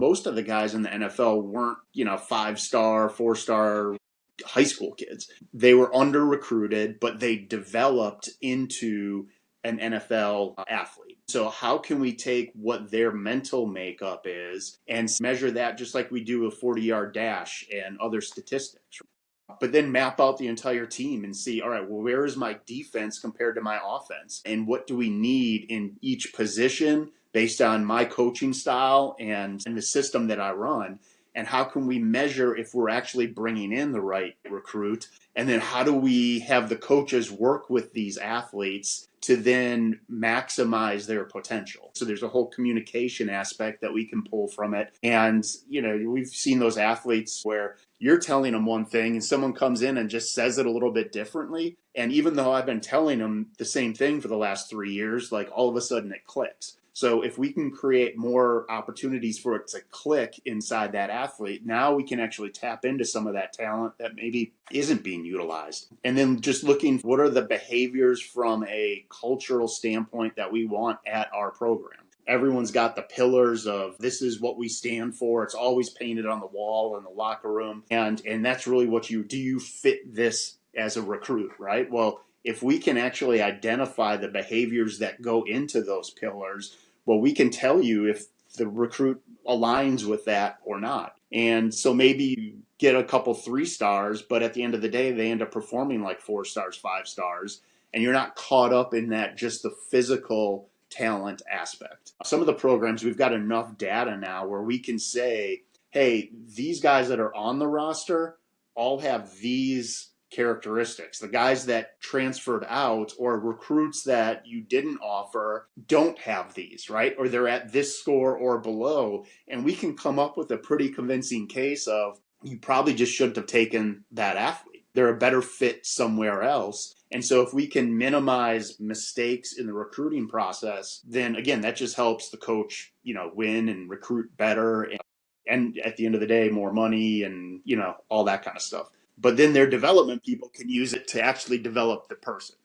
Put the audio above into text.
most of the guys in the NFL weren't, 5-star, 4-star high school kids. They were under recruited, but they developed into an NFL athlete. So how can we take what their mental makeup is and measure that just like we do a 40-yard dash and other statistics? But then map out the entire team and see, all right, well, where is my defense compared to my offense? And what do we need in each position based on my coaching style and the system that I run? And how can we measure if we're actually bringing in the right recruit? And then how do we have the coaches work with these athletes to then maximize their potential? So there's a whole communication aspect that we can pull from it. And, we've seen those athletes where you're telling them one thing and someone comes in and just says it a little bit differently. And even though I've been telling them the same thing for the last 3 years, like all of a sudden it clicks. So if we can create more opportunities for it to click inside that athlete, now we can actually tap into some of that talent that maybe isn't being utilized. And then just looking, what are the behaviors from a cultural standpoint that we want at our program? Everyone's got the pillars of this is what we stand for. It's always painted on the wall in the locker room. And that's really what do you fit this as a recruit, right? Well, if we can actually identify the behaviors that go into those pillars, well, we can tell you if the recruit aligns with that or not. And so maybe you get a couple 3-stars, but at the end of the day, they end up performing like 4 stars, 5 stars, and you're not caught up in that, just the physical talent aspect. Some of the programs, we've got enough data now where we can say, hey, these guys that are on the roster all have these characteristics. The guys that transferred out or recruits that you didn't offer don't have these, right? Or they're at this score or below. And we can come up with a pretty convincing case of you probably just shouldn't have taken that athlete. They're a better fit somewhere else. And so if we can minimize mistakes in the recruiting process, then again, that just helps the coach, win and recruit better. And at the end of the day, more money and, all that kind of stuff. But then their development people can use it to actually develop the person.